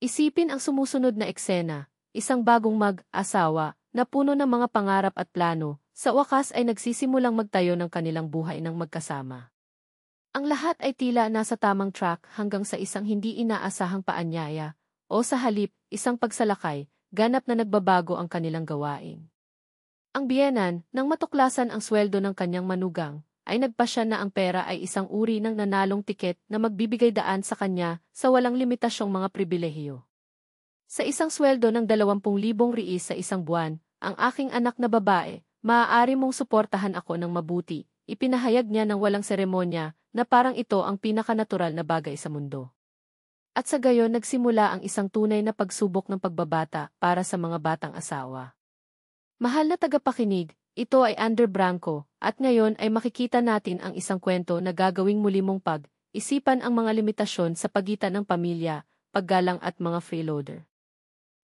Isipin ang sumusunod na eksena, isang bagong mag-asawa na puno ng mga pangarap at plano, sa wakas ay nagsisimulang magtayo ng kanilang buhay ng magkasama. Ang lahat ay tila nasa tamang track hanggang sa isang hindi inaasahang paanyaya, o sa halip, isang pagsalakay, ganap na nagbabago ang kanilang gawain. Ang biyenan, nang matuklasan ang sweldo ng kanyang manugang, ay nagpasya na ang pera ay isang uri ng nanalong tiket na magbibigay daan sa kanya sa walang limitasyong mga pribilehiyo. Sa isang sweldo ng 20,000 riis sa isang buwan, ang aking anak na babae, maaari mong suportahan ako ng mabuti, ipinahayag niya ng walang seremonya na parang ito ang pinakanatural na bagay sa mundo. At sa gayon nagsimula ang isang tunay na pagsubok ng pagbabata para sa mga batang asawa. Mahal na tagapakinig, ito ay Ander Branco, at ngayon ay makikita natin ang isang kwento na gagawing muli mong pag-isipan ang mga limitasyon sa pagitan ng pamilya, paggalang at mga freeloader.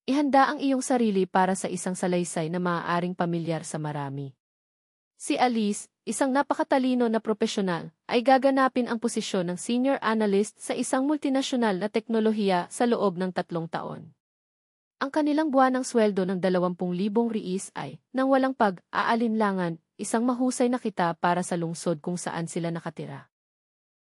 Ihanda ang iyong sarili para sa isang salaysay na maaaring pamilyar sa marami. Si Alice, isang napakatalino na propesyonal, ay gaganapin ang posisyon ng senior analyst sa isang multinasyonal na teknolohiya sa loob ng 3 taon. Ang kanilang buwanang sweldo ng 20,000 riis ay, nang walang pag-aalinlangan, isang mahusay na kita para sa lungsod kung saan sila nakatira.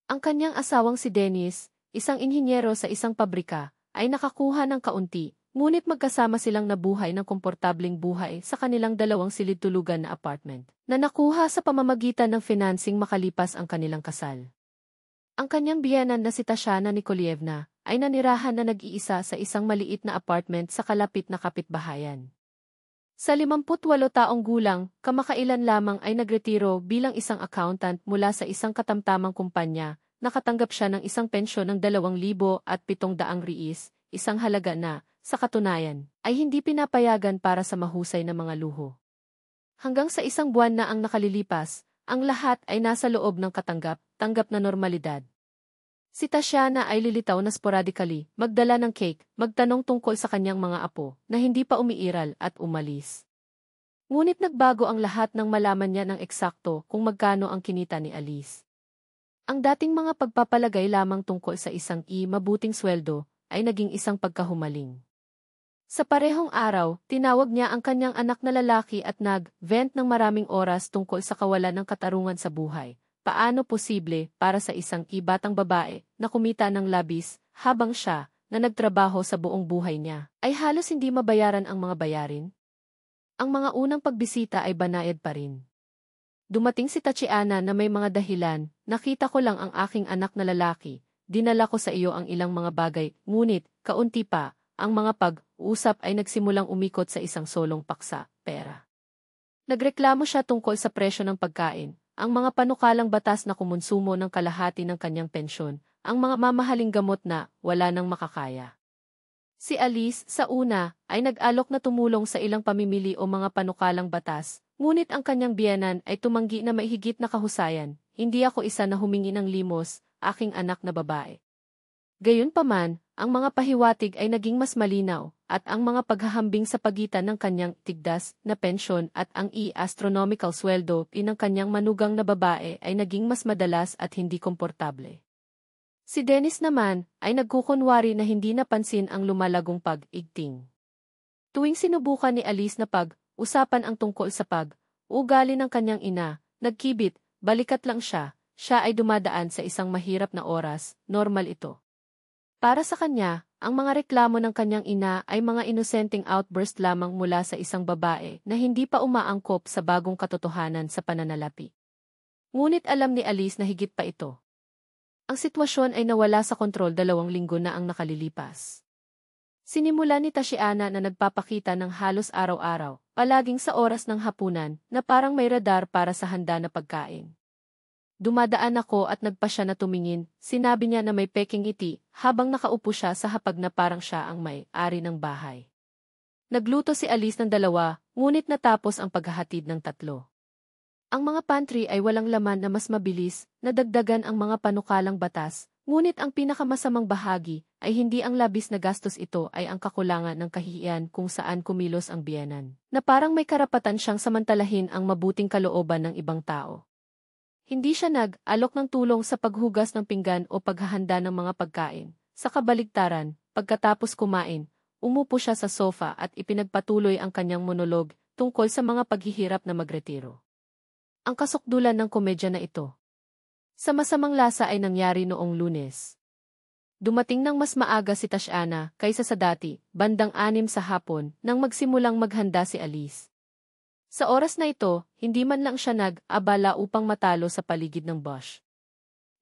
Ang kanyang asawang si Dennis, isang inhinyero sa isang pabrika, ay nakakuha ng kaunti, ngunit magkasama silang nabuhay ng komportabling buhay sa kanilang 2 silid-tulugan na apartment, na nakuha sa pamamagitan ng financing makalipas ang kanilang kasal. Ang kanyang biyenan na si Tatiana Nikolaevna ay nanirahan na nag-iisa sa isang maliit na apartment sa kalapit na kapitbahayan. Sa 58 taong gulang, kamakailan lamang ay nagretiro bilang isang accountant mula sa isang katamtamang kumpanya, nakatanggap siya ng isang pensyon ng 2,700 riis, isang halaga na, sa katunayan, ay hindi pinapayagan para sa mahusay na mga luho. Hanggang sa isang buwan na ang nakalilipas, ang lahat ay nasa loob ng katanggap-tanggap na normalidad. Si Tatiana ay lilitaw na sporadically, magdala ng cake, magtanong tungkol sa kanyang mga apo, na hindi pa umiiral at umalis. Ngunit nagbago ang lahat nang malaman niya ng eksakto kung magkano ang kinita ni Alice. Ang dating mga pagpapalagay lamang tungkol sa isang mabuting sweldo, ay naging isang pagkahumaling. Sa parehong araw, tinawag niya ang kanyang anak na lalaki at nag-vent ng maraming oras tungkol sa kawalan ng katarungan sa buhay. Paano posible para sa isang batang babae na kumita ng labis habang siya, na nagtrabaho sa buong buhay niya, ay halos hindi mabayaran ang mga bayarin? Ang mga unang pagbisita ay banayad pa rin. Dumating si Tatiana na may mga dahilan, nakita ko lang ang aking anak na lalaki, dinala ko sa iyo ang ilang mga bagay, ngunit, kaunti pa, ang mga pag-usap ay nagsimulang umikot sa isang solong paksa, pera. Nagreklamo siya tungkol sa presyo ng pagkain, ang mga panukalang batas na kumonsumo ng kalahati ng kanyang pensyon, ang mga mamahaling gamot na wala nang makakaya. Si Alice, sa una, ay nag-alok na tumulong sa ilang pamimili o mga panukalang batas, ngunit ang kanyang biyenan ay tumanggi na may higit na kahusayan, hindi ako isa na humingi ng limos, aking anak na babae. Gayunpaman, ang mga pahiwatig ay naging mas malinaw, at ang mga paghahambing sa pagitan ng kanyang tigdas na pensyon at ang astronomical sweldo ng kanyang manugang na babae ay naging mas madalas at hindi komportable. Si Dennis naman ay nagkukunwari na hindi napansin ang lumalagong pag-igting. Tuwing sinubukan ni Alice na pag-usapan ang tungkol sa pag-ugali ng kanyang ina, nagkibit, balikat lang siya ay dumadaan sa isang mahirap na oras, normal ito. Para sa kanya, ang mga reklamo ng kanyang ina ay mga inosenteng outburst lamang mula sa isang babae na hindi pa umaangkop sa bagong katotohanan sa pananalapi. Ngunit alam ni Alice na higit pa ito. Ang sitwasyon ay nawala sa kontrol 2 linggo na ang nakalilipas. Sinimula ni Tatiana na nagpapakita ng halos araw-araw, palaging sa oras ng hapunan, na parang may radar para sa handa na pagkain. Dumadaan ako at nagpa siya na tumingin, sinabi niya na may peking ngiti, habang nakaupo siya sa hapag na parang siya ang may-ari ng bahay. Nagluto si Alice ng 2, ngunit natapos ang paghahatid ng 3. Ang mga pantry ay walang laman na mas mabilis, nadagdagan ang mga panukalang batas, ngunit ang pinakamasamang bahagi ay hindi ang labis na gastos, ito ay ang kakulangan ng kahihiyan kung saan kumilos ang biyenan, na parang may karapatan siyang samantalahin ang mabuting kalooban ng ibang tao. Hindi siya nag-alok ng tulong sa paghugas ng pinggan o paghahanda ng mga pagkain. Sa kabaligtaran, pagkatapos kumain, umupo siya sa sofa at ipinagpatuloy ang kanyang monolog tungkol sa mga paghihirap na magretiro. Ang kasukdulan ng komedya na ito. Sa masamang lasa ay nangyari noong Lunes. Dumating ng mas maaga si Tatiana kaysa sa dati, bandang 6 sa hapon, nang magsimulang maghanda si Alice. Sa oras na ito, hindi man lang siya nag-abala upang matalo sa paligid ng Bosch.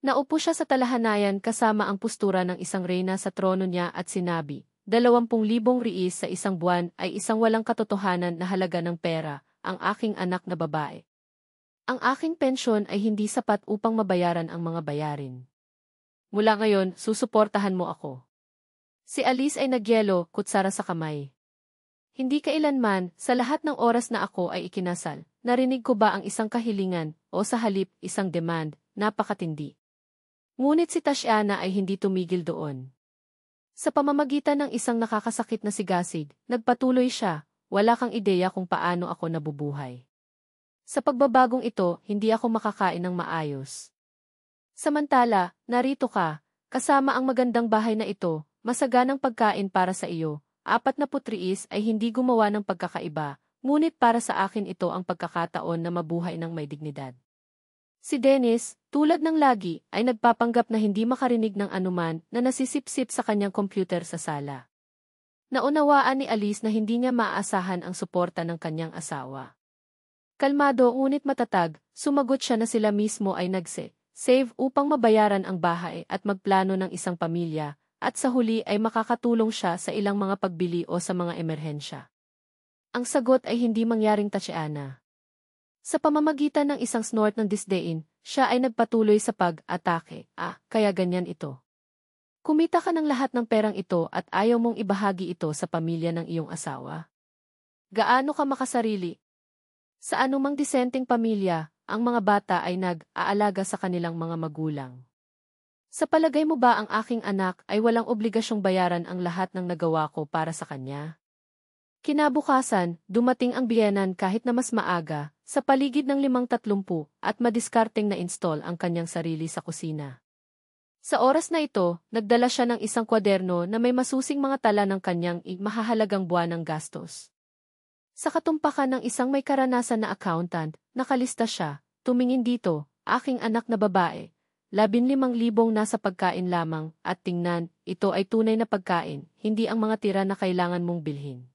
Naupo siya sa talahanayan kasama ang postura ng isang reyna sa trono niya at sinabi, 20,000 riis sa isang buwan ay isang walang katotohanan na halaga ng pera, ang aking anak na babae. Ang aking pensyon ay hindi sapat upang mabayaran ang mga bayarin. Mula ngayon, susuportahan mo ako. Si Alice ay nagyelo, kutsara sa kamay. Hindi kailanman, sa lahat ng oras na ako ay ikinasal, narinig ko ba ang isang kahilingan, o sa halip, isang demand, napakatindi. Ngunit si Tatiana ay hindi tumigil doon. Sa pamamagitan ng isang nakakasakit na sigasig, nagpatuloy siya, wala kang ideya kung paano ako nabubuhay. Sa pagbabagong ito, hindi ako makakain ng maayos. Samantala, narito ka, kasama ang magandang bahay na ito, masaganang pagkain para sa iyo, 40 ay hindi gumawa ng pagkakaiba, ngunit para sa akin ito ang pagkakataon na mabuhay ng may dignidad. Si Dennis, tulad ng lagi, ay nagpapanggap na hindi makarinig ng anuman na nasisipsip sa kanyang computer sa sala. Naunawaan ni Alice na hindi niya maaasahan ang suporta ng kanyang asawa. Kalmado ngunit matatag, sumagot siya na sila mismo ay save upang mabayaran ang bahay at magplano ng isang pamilya, at sa huli ay makakatulong siya sa ilang mga pagbili o sa mga emerhensya. Ang sagot ay hindi mangyaring Tatiana. Sa pamamagitan ng isang snort ng disdain, siya ay nagpatuloy sa pag-atake. Kaya ganyan ito. Kumita ka ng lahat ng perang ito at ayaw mong ibahagi ito sa pamilya ng iyong asawa? Gaano ka makasarili? Sa anumang disenteng pamilya, ang mga bata ay nag-aalaga sa kanilang mga magulang. Sa palagay mo ba ang aking anak ay walang obligasyong bayaran ang lahat ng nagawa ko para sa kanya? Kinabukasan, dumating ang biyenan kahit na mas maaga, sa paligid ng 5:30 at madiskarteng na-install ang kanyang sarili sa kusina. Sa oras na ito, nagdala siya ng isang kwaderno na may masusing mga tala ng kanyang mahahalagang buwanang gastos. Sa katumpakan ng isang may karanasan na accountant, nakalista siya, tumingin dito, aking anak na babae, 15,000 nasa pagkain lamang, at tingnan, ito ay tunay na pagkain, hindi ang mga tira na kailangan mong bilhin.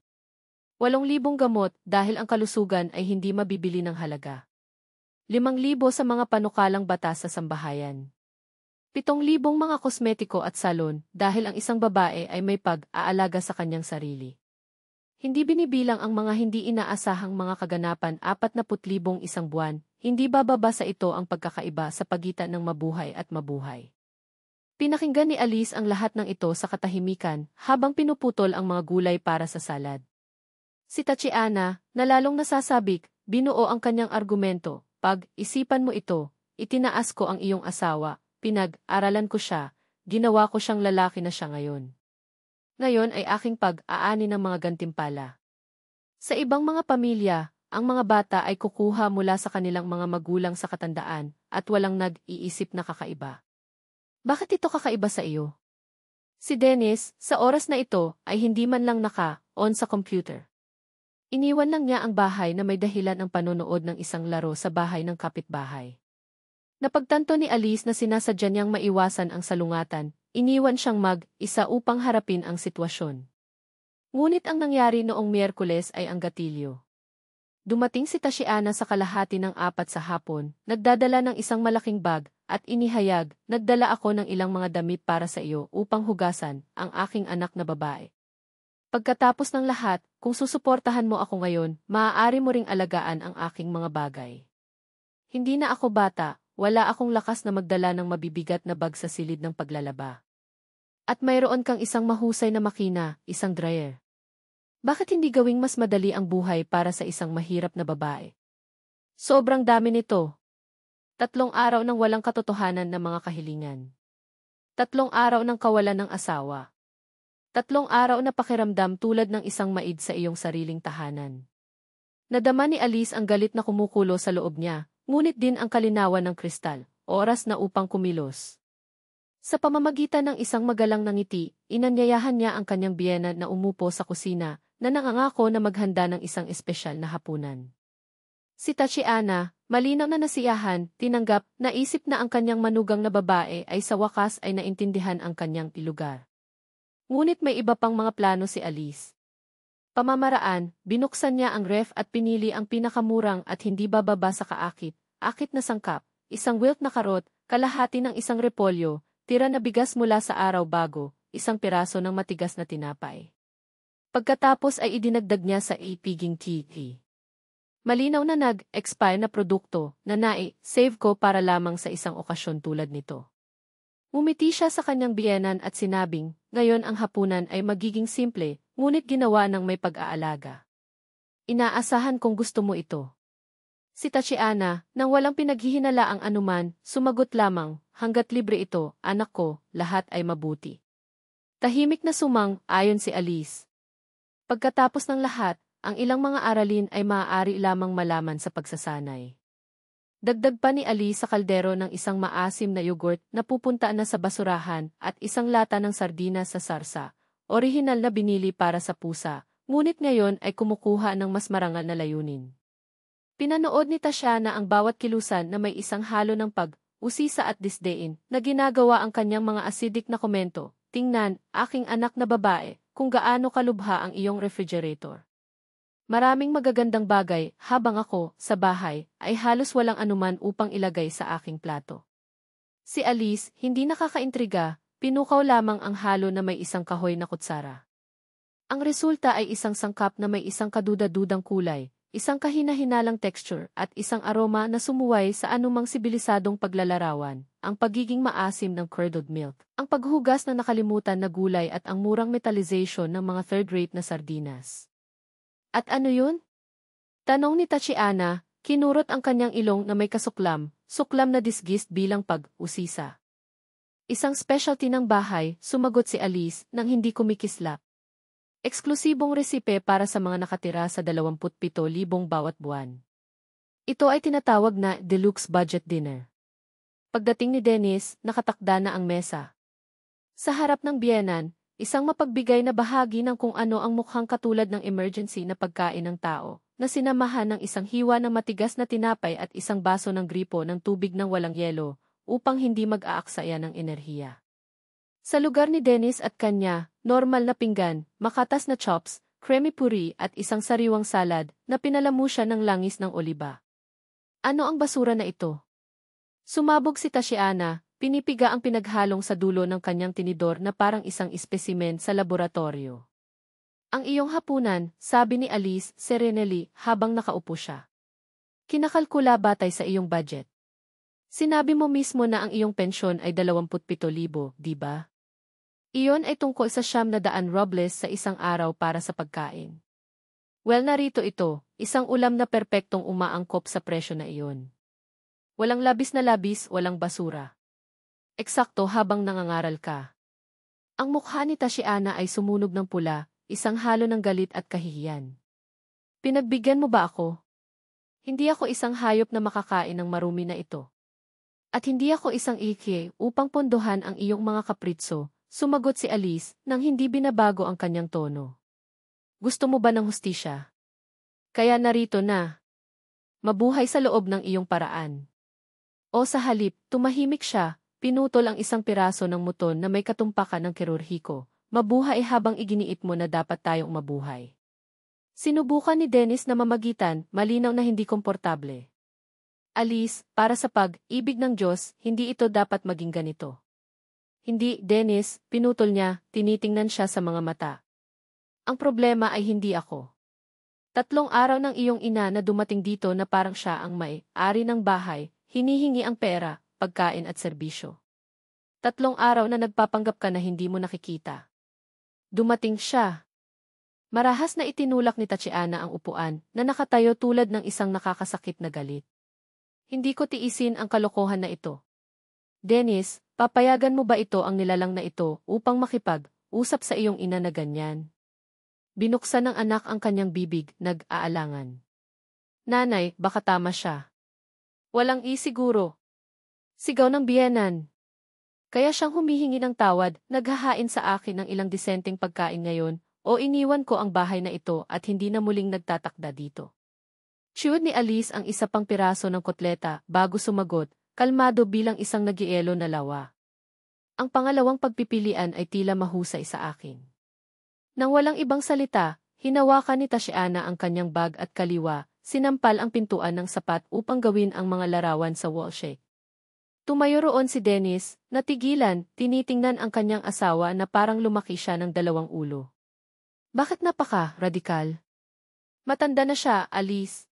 8,000 gamot dahil ang kalusugan ay hindi mabibili ng halaga. 5,000 sa mga panukalang batas sa sambahayan. 7,000 mga kosmetiko at salon dahil ang isang babae ay may pag-aalaga sa kanyang sarili. Hindi binibilang ang mga hindi inaasahang mga kaganapan 40,000 isang buwan, hindi bababa sa ito ang pagkakaiba sa pagitan ng mabuhay at mabuhay. Pinakinggan ni Alice ang lahat ng ito sa katahimikan habang pinuputol ang mga gulay para sa salad. Si Tatiana, na lalong nasasabik, binuo ang kanyang argumento, pag-isipan mo ito, itinaas ko ang iyong asawa, pinag-aralan ko siya, ginawa ko siyang lalaki na siya ngayon. Ngayon ay aking pag-aani ng mga gantimpala. Sa ibang mga pamilya, ang mga bata ay kukuha mula sa kanilang mga magulang sa katandaan at walang nag-iisip na kakaiba. Bakit ito kakaiba sa iyo? Si Dennis, sa oras na ito, ay hindi man lang naka-on sa computer. Iniwan lang niya ang bahay na may dahilan ang panonood ng isang laro sa bahay ng kapitbahay. Napagtanto ni Alice na sinasadya niyang maiwasan ang salungatan, iniwan siyang mag-isa upang harapin ang sitwasyon. Ngunit ang nangyari noong Miyerkules ay ang gatilyo. Dumating si Tatiana sa kalahati ng 4 sa hapon, nagdadala ng isang malaking bag, at inihayag, nagdala ako ng ilang mga damit para sa iyo upang hugasan ang aking anak na babae. Pagkatapos ng lahat, kung susuportahan mo ako ngayon, maaari mo ring alagaan ang aking mga bagay. Hindi na ako bata, wala akong lakas na magdala ng mabibigat na bag sa silid ng paglalaba. At mayroon kang isang mahusay na makina, isang dryer. Bakit hindi gawing mas madali ang buhay para sa isang mahirap na babae? Sobrang dami nito. 3 araw ng walang katotohanan na mga kahilingan. 3 araw ng kawalan ng asawa. 3 araw na pakiramdam tulad ng isang maid sa iyong sariling tahanan. Nadama ni Alice ang galit na kumukulo sa loob niya, ngunit din ang kalinawan ng kristal, oras na upang kumilos. Sa pamamagitan ng isang magalang na ngiti, inanyayahan niya ang kanyang biyena na umupo sa kusina, na nangangako na maghanda ng isang espesyal na hapunan. Si Tatiana, malinaw na nasiyahan, tinanggap, naisip na ang kanyang manugang na babae ay sa wakas ay naintindihan ang kanyang lugar. Ngunit may iba pang mga plano si Alice. Pamamaraan, binuksan niya ang ref at pinili ang pinakamurang at hindi bababa sa akit na sangkap, isang wilt na karot, kalahati ng isang repolyo, tira na bigas mula sa araw bago, isang piraso ng matigas na tinapay. Pagkatapos ay idinagdag niya sa ipiging TV. Malinaw na nag-expire na produkto na save ko para lamang sa isang okasyon tulad nito. Ngumiti siya sa kanyang biyenan at sinabing, ngayon ang hapunan ay magiging simple, ngunit ginawa ng may pag-aalaga. Inaasahan kong gusto mo ito. Si Tatiana, nang walang pinaghihinala ang anuman, sumagot lamang, hanggat libre ito, anak ko, lahat ay mabuti. Tahimik na ayon si Alice. Pagkatapos ng lahat, ang ilang mga aralin ay maaari lamang malaman sa pagsasanay. Dagdag pa ni Alice sa kaldero ng isang maasim na yogurt na pupunta na sa basurahan at isang lata ng sardinas sa sarsa, orihinal na binili para sa pusa, ngunit ngayon ay kumukuha ng mas marangal na layunin. Pinanood ni Tatiana ang bawat kilusan na may isang halo ng pag-usisa at disdain na ginagawa ang kanyang mga acidic na komento, tingnan, aking anak na babae, kung gaano kalubha ang iyong refrigerator. Maraming magagandang bagay habang ako, sa bahay, ay halos walang anuman upang ilagay sa aking plato. Si Alice, hindi nakakaintriga, pinukaw lamang ang halo na may isang kahoy na kutsara. Ang resulta ay isang sangkap na may isang kaduda-dudang kulay, isang kahina-hinalang texture at isang aroma na sumuway sa anumang sibilisadong paglalarawan, ang pagiging maasim ng curdled milk, ang paghugas na nakalimutan na gulay at ang murang metallization ng mga third-rate na sardinas. At ano yun? Tanong ni Tatiana, kinurot ang kanyang ilong na may suklam na disgist bilang pag-usisa. Isang specialty ng bahay, sumagot si Alice nang hindi kumikislap. Eksklusibong resipe para sa mga nakatira sa 27,000 bawat buwan. Ito ay tinatawag na deluxe budget dinner. Pagdating ni Dennis, nakatakda na ang mesa. Sa harap ng biyenan, isang mapagbigay na bahagi ng kung ano ang mukhang katulad ng emergency na pagkain ng tao, na sinamahan ng isang hiwa ng matigas na tinapay at isang baso ng gripo ng tubig ng walang yelo, upang hindi mag-aaksaya ng enerhiya. Sa lugar ni Dennis at kanya, normal na pinggan, makatas na chops, creamy puri at isang sariwang salad na pinalamusya ng langis ng oliba. Ano ang basura na ito? Sumabog si Tatiana. Pinipiga ang pinaghalong sa dulo ng kanyang tinidor na parang isang espesimen sa laboratorio. Ang iyong hapunan, sabi ni Alice, serenely, habang nakaupo siya. Kinakalkula batay sa iyong budget. Sinabi mo mismo na ang iyong pensyon ay 27,000, di ba? Iyon ay tungkol sa 900 rubles sa isang araw para sa pagkain. Well, narito ito, isang ulam na perpektong umaangkop sa presyo na iyon. Walang labis na labis, walang basura. Eksakto habang nangangaral ka. Ang mukha ni Tatiana ay sumunog ng pula, isang halo ng galit at kahihiyan. Pinagbigyan mo ba ako? Hindi ako isang hayop na makakain ng marumi na ito. At hindi ako isang iki upang pondohan ang iyong mga kapritso, sumagot si Alice nang hindi binabago ang kanyang tono. Gusto mo ba ng hustisya? Kaya narito na. Mabuhay sa loob ng iyong paraan. O sa halip, tumahimik siya. Pinutol ang isang piraso ng muton na may katumpakan ng kirurhiko. Mabuhay habang iginiit mo na dapat tayong mabuhay. Sinubukan ni Dennis na mamagitan, malinaw na hindi komportable. Alice, para sa pag-ibig ng Diyos, hindi ito dapat maging ganito. Hindi, Dennis, pinutol niya, tinitingnan siya sa mga mata. Ang problema ay hindi ako. 3 araw ng iyong ina na dumating dito na parang siya ang may-ari ng bahay, hinihingi ang pera, pagkain at serbisyo. 3 araw na nagpapanggap ka na hindi mo nakikita. Dumating siya. Marahas na itinulak ni Tatiana ang upuan na nakatayo tulad ng isang nakakasakit na galit. Hindi ko tiisin ang kalokohan na ito. Dennis, papayagan mo ba ito ang nilalang na ito upang makipag-usap sa iyong ina na ganyan? Binuksan ng anak ang kanyang bibig, nag-aalangan. Nanay, baka tama siya. Walang siguro. Sigaw ng biyenan. Kaya siyang humihingi ng tawad, naghahain sa akin ng ilang disenteng pagkain ngayon, o iniwan ko ang bahay na ito at hindi na muling nagtatakda dito. Chewed ni Alice ang isa pang piraso ng kotleta bago sumagot, kalmado bilang isang nagyelo na lawa. Ang pangalawang pagpipilian ay tila mahusay sa akin. Nang walang ibang salita, hinawakan ni Tatiana ang kanyang bag at kaliwa, sinampal ang pintuan ng sapat upang gawin ang mga larawan sa wallshake. Tumayo roon si Dennis, natigilan, tinitingnan ang kanyang asawa na parang lumaki siya ng dalawang ulo. Bakit napaka-radikal? Matanda na siya, Alice.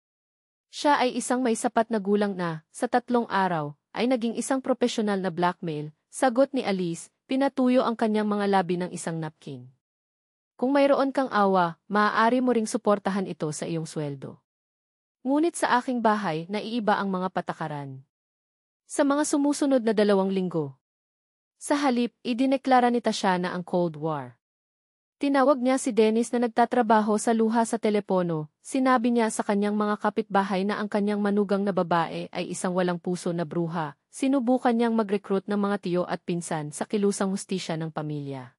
Siya ay isang may sapat na gulang na, sa 3 araw, ay naging isang profesional na blackmail, sagot ni Alice, pinatuyo ang kanyang mga labi ng isang napkin. Kung mayroon kang awa, maaari mo ring suportahan ito sa iyong sweldo. Ngunit sa aking bahay, naiiba ang mga patakaran. Sa mga sumusunod na 2 linggo. Sa halip, idineklara ni Tatiana ang Cold War. Tinawag niya si Dennis na nagtatrabaho sa luha sa telepono, sinabi niya sa kanyang mga kapitbahay na ang kanyang manugang na babae ay isang walang puso na bruha, sinubukan niyang mag-recruit ng mga tiyo at pinsan sa kilusang hustisya ng pamilya.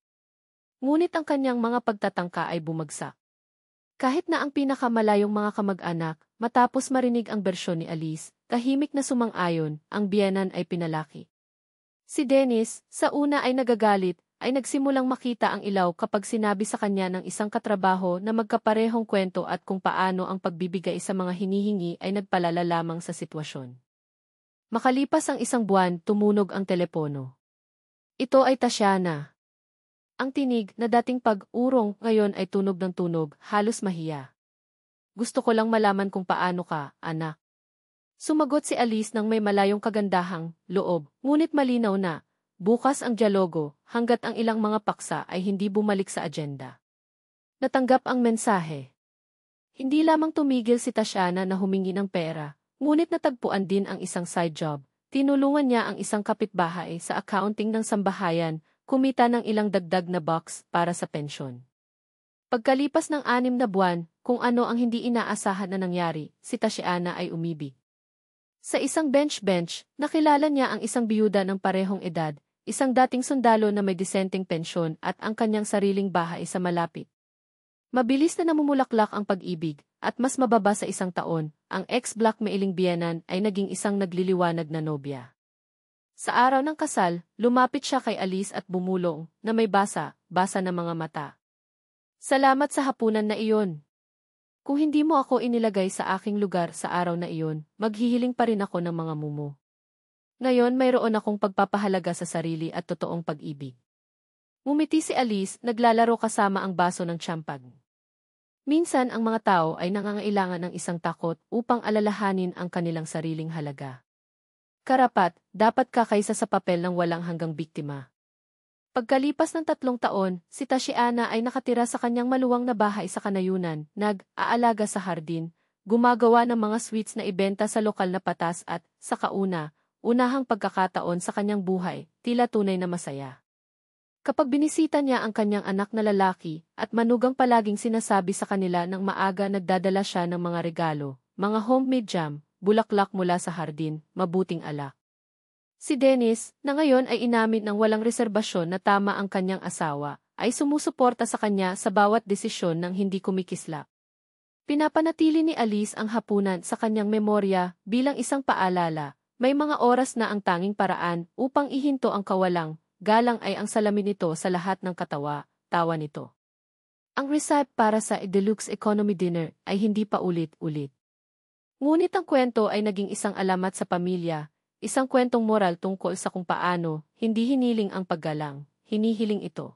Ngunit ang kanyang mga pagtatangka ay bumagsak. Kahit na ang pinakamalayong mga kamag-anak, matapos marinig ang bersyon ni Alice, tahimik na sumang-ayon, ang biyenan ay pinalaki. Si Dennis, sa una ay nagagalit, ay nagsimulang makita ang ilaw kapag sinabi sa kanya ng isang katrabaho na magkaparehong kwento at kung paano ang pagbibigay sa mga hinihingi ay nagpalala lamang sa sitwasyon. Makalipas ang 1 buwan, tumunog ang telepono. Ito ay Tatiana. Ang tinig na dating pag-urong ngayon ay tunog ng tunog, halos mahiya. Gusto ko lang malaman kung paano ka, anak. Sumagot si Alice ng may malayong kagandahang loob, ngunit malinaw na, bukas ang dialogo, hanggat ang ilang mga paksa ay hindi bumalik sa agenda. Natanggap ang mensahe. Hindi lamang tumigil si Tatiana na humingi ng pera, ngunit natagpuan din ang isang side job. Tinulungan niya ang isang kapitbahay sa accounting ng sambahayan, kumita ng ilang dagdag na box para sa pensyon. Pagkalipas ng 6 na buwan, kung ano ang hindi inaasahan na nangyari, si Tatiana ay umibig. Sa isang bench, nakilala niya ang isang biyuda ng parehong edad, isang dating sundalo na may disenteng pensyon at ang kanyang sariling bahay sa malapit. Mabilis na namumulaklak ang pag-ibig, at mas mababa sa 1 taon, ang ex-blackmailing biyenan ay naging isang nagliliwanag na nobya. Sa araw ng kasal, lumapit siya kay Alice at bumulong, na may basa na mga mata. Salamat sa hapunan na iyon. Kung hindi mo ako inilagay sa aking lugar sa araw na iyon, maghihiling pa rin ako ng mga mumo. Ngayon mayroon akong pagpapahalaga sa sarili at totoong pag-ibig. Ngumiti si Alice, naglalaro kasama ang baso ng champagne. Minsan ang mga tao ay nangangailangan ng isang takot upang alalahanin ang kanilang sariling halaga. Karapat, dapat ka kaysa sa papel ng walang hanggang biktima. Pagkalipas ng 3 taon, si Tatiana ay nakatira sa kanyang maluwang na bahay sa kanayunan, nag-aalaga sa hardin, gumagawa ng mga sweets na ibenta sa lokal na patas at, sa unahang pagkakataon sa kanyang buhay, tila tunay na masaya. Kapag binisita niya ang kanyang anak na lalaki, at manugang palaging sinasabi sa kanila ng maaga nagdadala siya ng mga regalo, mga homemade jam, bulaklak mula sa hardin, mabuting alak. Si Dennis, na ngayon ay inamin ng walang reserbasyon na tama ang kanyang asawa, ay sumusuporta sa kanya sa bawat desisyon ng hindi kumikislap. Pinapanatili ni Alice ang hapunan sa kanyang memorya bilang isang paalala, may mga oras na ang tanging paraan upang ihinto ang kawalang, galang ay ang salamin nito sa lahat ng tawa nito. Ang recipe para sa deluxe economy dinner ay hindi pa ulit-ulit. Ngunit ang kwento ay naging isang alamat sa pamilya, isang kwentong moral tungkol sa kung paano, hindi hiniling ang paggalang, hinihiling ito.